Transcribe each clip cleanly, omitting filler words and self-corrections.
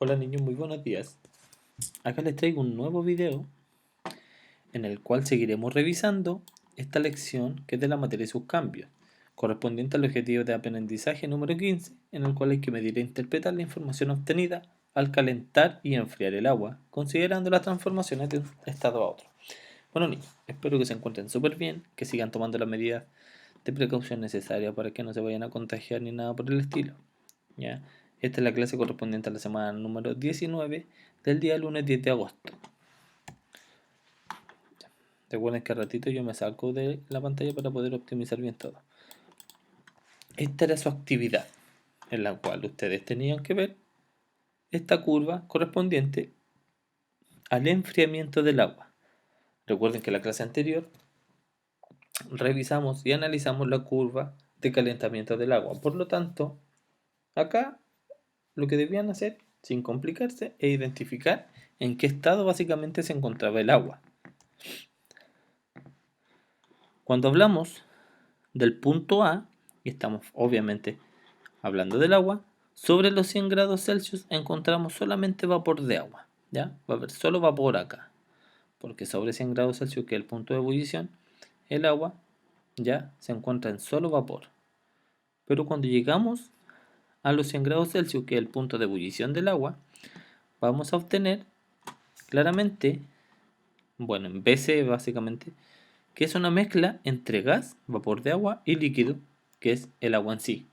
Hola niños, muy buenos días. Acá les traigo un nuevo video en el cual seguiremos revisando esta lección que es de la materia y sus cambios, correspondiente al objetivo de aprendizaje número 15, en el cual hay que medir e interpretar la información obtenida al calentar y enfriar el agua, considerando las transformaciones de un estado a otro. Bueno niños, espero que se encuentren súper bien, que sigan tomando las medidas de precaución necesarias para que no se vayan a contagiar ni nada por el estilo. ¿Ya? Esta es la clase correspondiente a la semana número 19 del día lunes 10 de agosto. Recuerden que al ratito yo me saco de la pantalla para poder optimizar bien todo. Esta era su actividad, en la cual ustedes tenían que ver esta curva correspondiente al enfriamiento del agua. Recuerden que en la clase anterior revisamos y analizamos la curva de calentamiento del agua. Por lo tanto, acá lo que debían hacer, sin complicarse, es identificar en qué estado básicamente se encontraba el agua. Cuando hablamos del punto A, y estamos obviamente hablando del agua, sobre los 100 grados Celsius encontramos solamente vapor de agua, ¿ya? Va a haber solo vapor acá, porque sobre 100 grados Celsius, que es el punto de ebullición, el agua ya se encuentra en solo vapor. Pero cuando llegamos a los 100 grados Celsius, que es el punto de ebullición del agua, vamos a obtener claramente, bueno, en BC básicamente, que es una mezcla entre gas, vapor de agua y líquido, que es el agua en sí.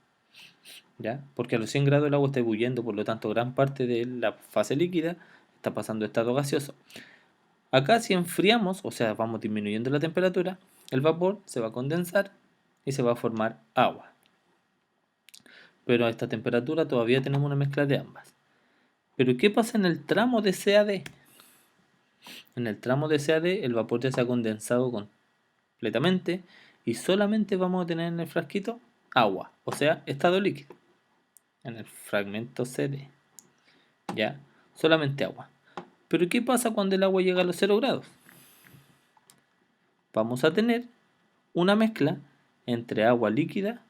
¿Ya? Porque a los 100 grados el agua está ebulliendo, por lo tanto gran parte de la fase líquida está pasando a estado gaseoso. Acá si enfriamos, o sea vamos disminuyendo la temperatura, el vapor se va a condensar y se va a formar agua. Pero a esta temperatura todavía tenemos una mezcla de ambas. Pero ¿qué pasa en el tramo de CAD? En el tramo de CAD el vapor ya se ha condensado completamente y solamente vamos a tener en el frasquito agua, o sea, estado líquido. En el fragmento CD, ¿ya? Solamente agua. Pero ¿qué pasa cuando el agua llega a los 0 grados? Vamos a tener una mezcla entre agua líquida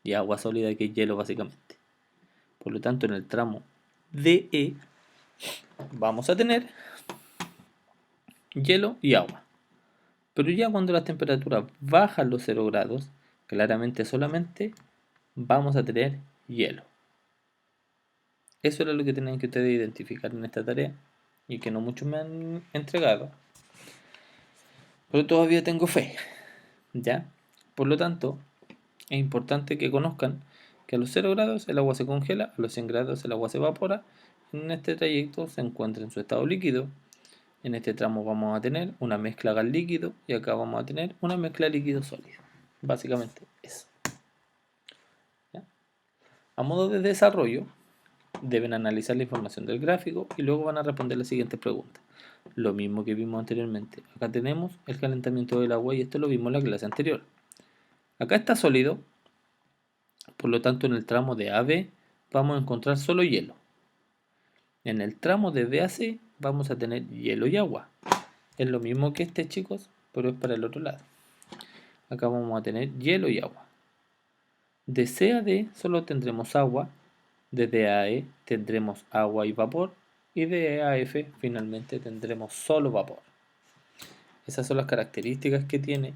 y agua sólida, que es hielo básicamente. Por lo tanto, en el tramo DE vamos a tener hielo y agua. Pero ya cuando la temperatura baja a los 0 grados, claramente solamente vamos a tener hielo. Eso era lo que tenían que ustedes identificar en esta tarea y que no muchos me han entregado. Pero todavía tengo fe, ¿ya? Por lo tanto, es importante que conozcan que a los 0 grados el agua se congela, a los 100 grados el agua se evapora. En este trayecto se encuentra en su estado líquido. En este tramo vamos a tener una mezcla gas líquido y acá vamos a tener una mezcla líquido sólido. Básicamente eso. ¿Ya? A modo de desarrollo, deben analizar la información del gráfico y luego van a responder las siguientes preguntas. Lo mismo que vimos anteriormente. Acá tenemos el calentamiento del agua y esto lo vimos en la clase anterior. Acá está sólido, por lo tanto en el tramo de AB vamos a encontrar solo hielo. En el tramo de BAC vamos a tener hielo y agua. Es lo mismo que este, chicos, pero es para el otro lado. Acá vamos a tener hielo y agua. De C a D solo tendremos agua. De D a E tendremos agua y vapor. Y de E a F finalmente tendremos solo vapor. Esas son las características que tiene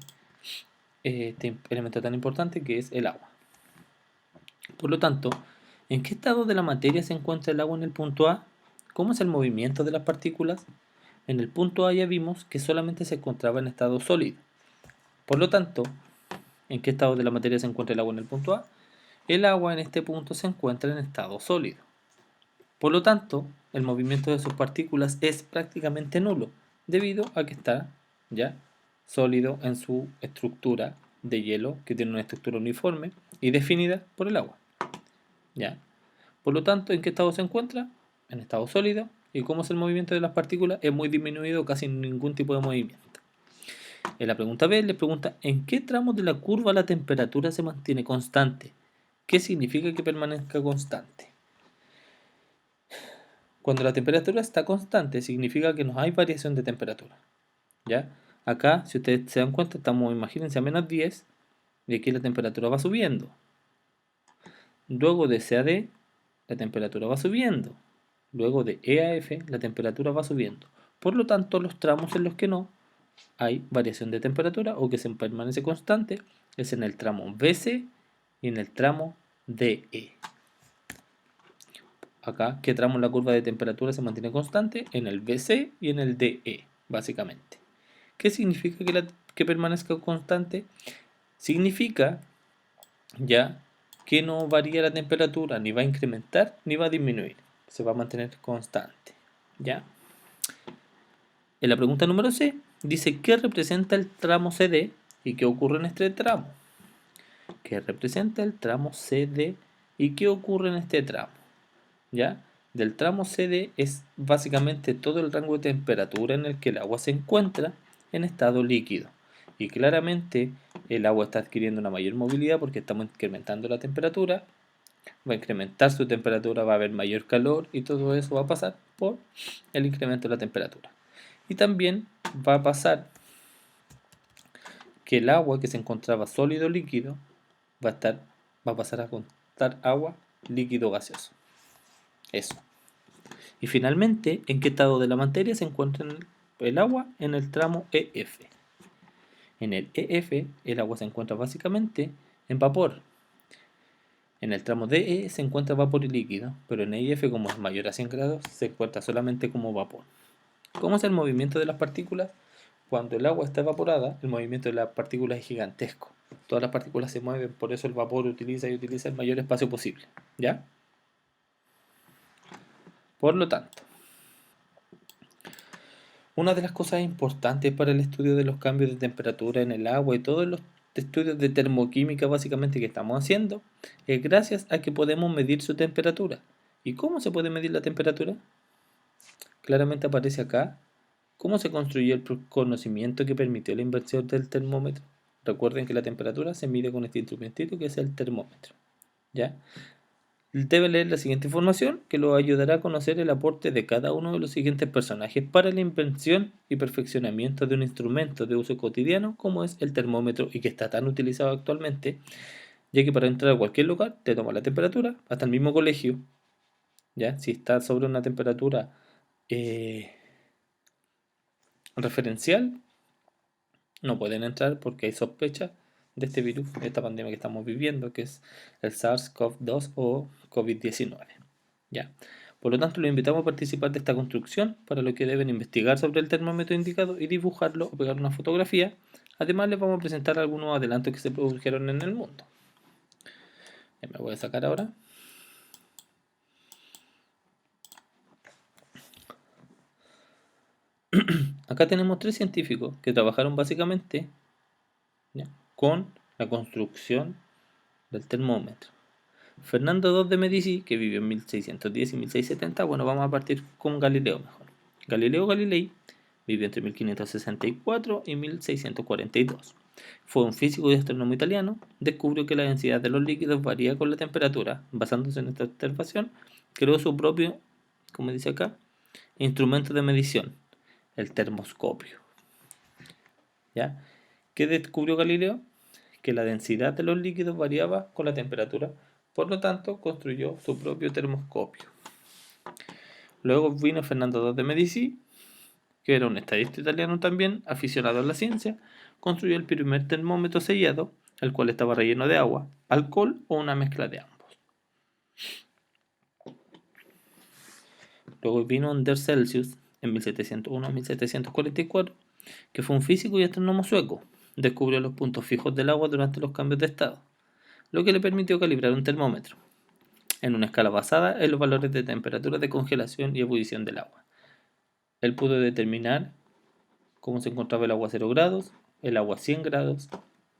este elemento tan importante que es el agua. Por lo tanto, ¿en qué estado de la materia se encuentra el agua en el punto A? ¿Cómo es el movimiento de las partículas? En el punto A ya vimos que solamente se encontraba en estado sólido. Por lo tanto, ¿en qué estado de la materia se encuentra el agua en el punto A? El agua en este punto se encuentra en estado sólido. Por lo tanto, el movimiento de sus partículas es prácticamente nulo, debido a que está ya sólido en su estructura de hielo, que tiene una estructura uniforme y definida por el agua. ¿Ya? Por lo tanto, ¿en qué estado se encuentra? En estado sólido. ¿Y cómo es el movimiento de las partículas? Es muy disminuido, casi ningún tipo de movimiento. En la pregunta B le pregunta ¿en qué tramos de la curva la temperatura se mantiene constante? ¿Qué significa que permanezca constante? Cuando la temperatura está constante significa que no hay variación de temperatura. ¿Ya? Acá, si ustedes se dan cuenta, estamos, imagínense, a menos 10 y aquí la temperatura va subiendo. Luego de C a D, la temperatura va subiendo. luego de E a F, la temperatura va subiendo. Por lo tanto, los tramos en los que no hay variación de temperatura o que se permanece constante es en el tramo BC y en el tramo DE. Acá, ¿qué tramo en la curva de temperatura se mantiene constante? En el BC y en el DE, básicamente. ¿Qué significa que permanezca constante? Significa ya que no varía la temperatura, ni va a incrementar ni va a disminuir. Se va a mantener constante. ¿Ya? En la pregunta número C dice ¿qué representa el tramo CD y qué ocurre en este tramo? ¿Qué representa el tramo CD y qué ocurre en este tramo? ¿Ya? Del tramo CD es básicamente todo el rango de temperatura en el que el agua se encuentra en estado líquido. Y claramente el agua está adquiriendo una mayor movilidad porque estamos incrementando la temperatura. Va a incrementar su temperatura, va a haber mayor calor y todo eso va a pasar por el incremento de la temperatura. Y también va a pasar que el agua que se encontraba sólido líquido va a pasar a contar agua líquido gaseoso. Eso. Y finalmente, ¿en qué estado de la materia se encuentra el agua? En el tramo EF. En el EF, el agua se encuentra básicamente en vapor. En el tramo DE se encuentra vapor y líquido, pero en EF, como es mayor a 100 grados, se encuentra solamente como vapor. ¿Cómo es el movimiento de las partículas? Cuando el agua está evaporada, el movimiento de las partículas es gigantesco. Todas las partículas se mueven, por eso el vapor utiliza el mayor espacio posible. ¿Ya? Por lo tanto, una de las cosas importantes para el estudio de los cambios de temperatura en el agua y todos los estudios de termoquímica básicamente que estamos haciendo es gracias a que podemos medir su temperatura. ¿Y cómo se puede medir la temperatura? Claramente aparece acá cómo se construyó el conocimiento que permitió la invención del termómetro. Recuerden que la temperatura se mide con este instrumentito que es el termómetro. ¿Ya? Debe leer la siguiente información que lo ayudará a conocer el aporte de cada uno de los siguientes personajes para la invención y perfeccionamiento de un instrumento de uso cotidiano como es el termómetro y que está tan utilizado actualmente, ya que para entrar a cualquier lugar te toma la temperatura, hasta el mismo colegio, ¿ya? Si está sobre una temperatura referencial, no pueden entrar porque hay sospecha de este virus, de esta pandemia que estamos viviendo, que es el SARS-CoV-2 o COVID-19. ¿Ya? Por lo tanto, los invitamos a participar de esta construcción, para lo que deben investigar sobre el termómetro indicado y dibujarlo o pegar una fotografía. Además, les vamos a presentar algunos adelantos que se produjeron en el mundo. Ya me voy a sacar ahora. Acá tenemos 3 científicos que trabajaron básicamente, ¿ya?, con la construcción del termómetro. Fernando II de Medici, que vivió en 1610 y 1670, bueno, vamos a partir con Galileo mejor. Galileo Galilei vivió entre 1564 y 1642. Fue un físico y astrónomo italiano. Descubrió que la densidad de los líquidos varía con la temperatura. Basándose en esta observación, creó su propio, como dice acá, instrumento de medición, el termoscopio. ¿Ya? ¿Qué descubrió Galileo? Que la densidad de los líquidos variaba con la temperatura. Por lo tanto, construyó su propio termoscopio. Luego vino Fernando II de Medici, que era un estadista italiano también, aficionado a la ciencia. Construyó el primer termómetro sellado, el cual estaba relleno de agua, alcohol o una mezcla de ambos. Luego vino Anders Celsius en 1701 a 1744, que fue un físico y astrónomo sueco. Descubrió los puntos fijos del agua durante los cambios de estado, lo que le permitió calibrar un termómetro en una escala basada en los valores de temperatura de congelación y ebullición del agua. Él pudo determinar cómo se encontraba el agua a 0 grados, el agua a 100 grados,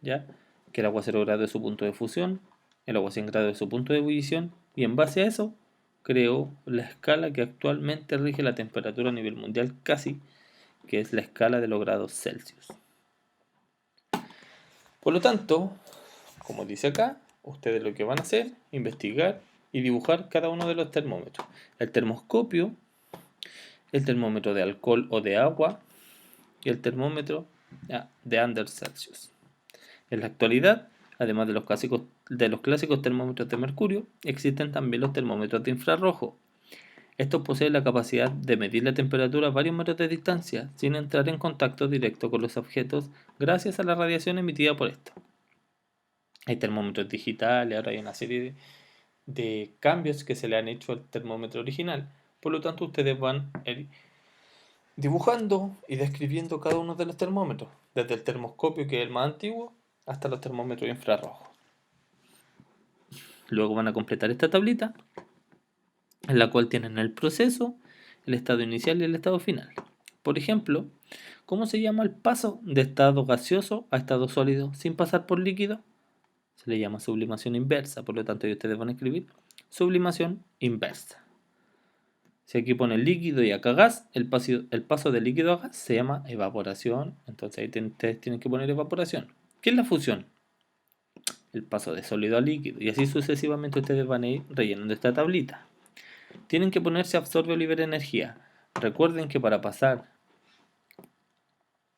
¿ya? Que el agua a 0 grados es su punto de fusión, el agua a 100 grados es su punto de ebullición, y en base a eso creó la escala que actualmente rige la temperatura a nivel mundial casi, que es la escala de los grados Celsius. Por lo tanto, como dice acá, ustedes lo que van a hacer, investigar y dibujar cada uno de los termómetros. El termoscopio, el termómetro de alcohol o de agua y el termómetro de Anders Celsius. En la actualidad, además de los clásicos termómetros de mercurio, existen también los termómetros de infrarrojo. Estos poseen la capacidad de medir la temperatura a varios metros de distancia sin entrar en contacto directo con los objetos gracias a la radiación emitida por estos. Hay termómetros digitales, ahora hay una serie de cambios que se le han hecho al termómetro original. Por lo tanto, ustedes van a ir dibujando y describiendo cada uno de los termómetros, desde el termoscopio, que es el más antiguo, hasta los termómetros infrarrojos. Luego van a completar esta tablita, en la cual tienen el proceso, el estado inicial y el estado final. Por ejemplo, ¿cómo se llama el paso de estado gaseoso a estado sólido sin pasar por líquido? Se le llama sublimación inversa, por lo tanto ustedes van a escribir sublimación inversa. Si aquí pone líquido y acá gas, el paso de líquido a gas se llama evaporación, entonces ahí ustedes tienen que poner evaporación. ¿Qué es la fusión? El paso de sólido a líquido, y así sucesivamente ustedes van a ir rellenando esta tablita. Tienen que ponerse absorbe o libera energía. Recuerden que para pasar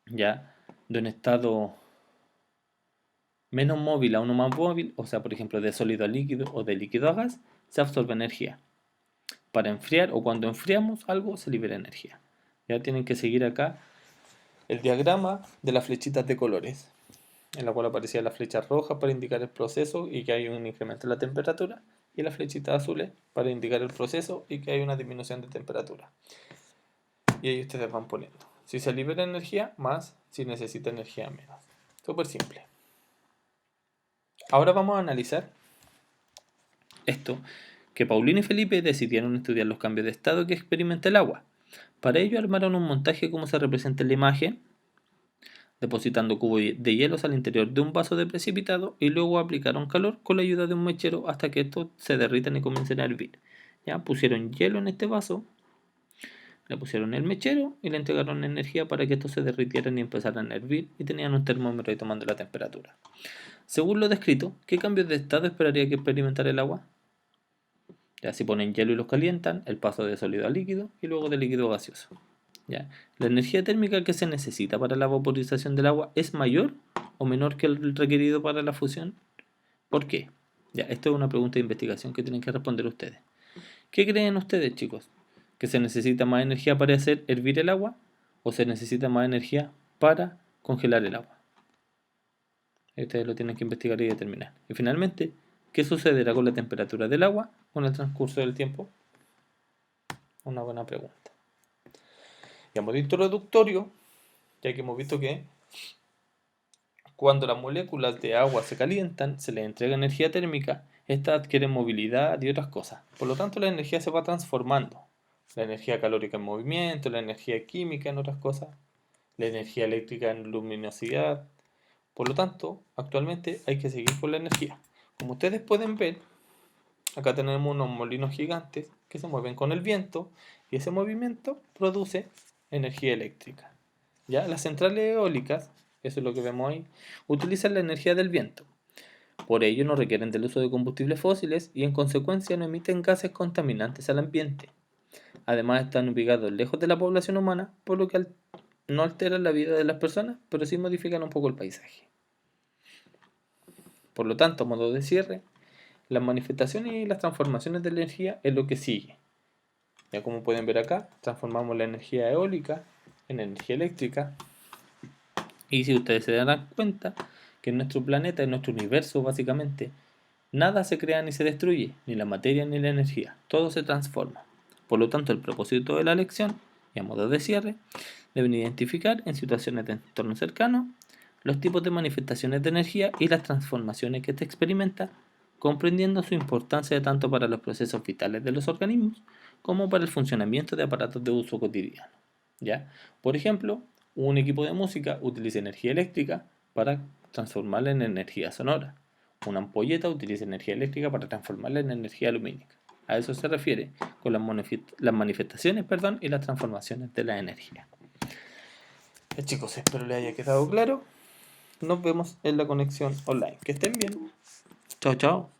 ya de un estado menos móvil a uno más móvil, o sea, por ejemplo, de sólido a líquido o de líquido a gas, se absorbe energía. Para enfriar o cuando enfriamos algo, se libera energía. Ya tienen que seguir acá el diagrama de las flechitas de colores, en la cual aparecía la flecha roja para indicar el proceso y que hay un incremento en la temperatura, y las flechitas azules para indicar el proceso y que hay una disminución de temperatura. Y ahí ustedes van poniendo. Si se libera energía, más. Si necesita energía, menos. Súper simple. Ahora vamos a analizar esto, que Paulino y Felipe decidieron estudiar los cambios de estado que experimenta el agua. Para ello armaron un montaje como se representa en la imagen, depositando cubos de hielos al interior de un vaso de precipitado y luego aplicaron calor con la ayuda de un mechero hasta que estos se derritan y comiencen a hervir. Ya pusieron hielo en este vaso, le pusieron el mechero y le entregaron energía para que estos se derritieran y empezaran a hervir, y tenían un termómetro ahí tomando la temperatura. Según lo descrito, ¿qué cambios de estado esperaría que experimentara el agua? Ya, si ponen hielo y los calientan, el paso de sólido a líquido y luego de líquido a gaseoso. Ya. ¿La energía térmica que se necesita para la vaporización del agua es mayor o menor que el requerido para la fusión? ¿Por qué? Ya, esto es una pregunta de investigación que tienen que responder ustedes. ¿Qué creen ustedes, chicos? ¿Que se necesita más energía para hacer hervir el agua o se necesita más energía para congelar el agua? Ustedes lo tienen que investigar y determinar. Y finalmente, ¿qué sucederá con la temperatura del agua con el transcurso del tiempo? Una buena pregunta. Y a modo introductorio, ya que hemos visto que cuando las moléculas de agua se calientan, se les entrega energía térmica, estas adquieren movilidad y otras cosas. Por lo tanto, la energía se va transformando. La energía calórica en movimiento, la energía química en otras cosas, la energía eléctrica en luminosidad. Por lo tanto, actualmente hay que seguir con la energía. Como ustedes pueden ver, acá tenemos unos molinos gigantes que se mueven con el viento y ese movimiento produce energía eléctrica. ¿Ya? Las centrales eólicas, eso es lo que vemos ahí, utilizan la energía del viento. Por ello no requieren del uso de combustibles fósiles y en consecuencia no emiten gases contaminantes al ambiente. Además están ubicados lejos de la población humana, por lo que no alteran la vida de las personas, pero sí modifican un poco el paisaje. Por lo tanto, a modo de cierre, las manifestaciones y las transformaciones de la energía es lo que sigue. Ya como pueden ver acá, transformamos la energía eólica en energía eléctrica. Y si ustedes se darán cuenta que en nuestro planeta, en nuestro universo básicamente, nada se crea ni se destruye, ni la materia ni la energía, todo se transforma. Por lo tanto, el propósito de la lección, y a modo de cierre, deben identificar en situaciones de entorno cercano los tipos de manifestaciones de energía y las transformaciones que éste experimenta, comprendiendo su importancia tanto para los procesos vitales de los organismos como para el funcionamiento de aparatos de uso cotidiano. ¿Ya? Por ejemplo, un equipo de música utiliza energía eléctrica para transformarla en energía sonora. Una ampolleta utiliza energía eléctrica para transformarla en energía lumínica. A eso se refiere con las manifestaciones y las transformaciones de la energía. Chicos, espero les haya quedado claro. Nos vemos en la conexión online. Que estén bien. Chao, chao.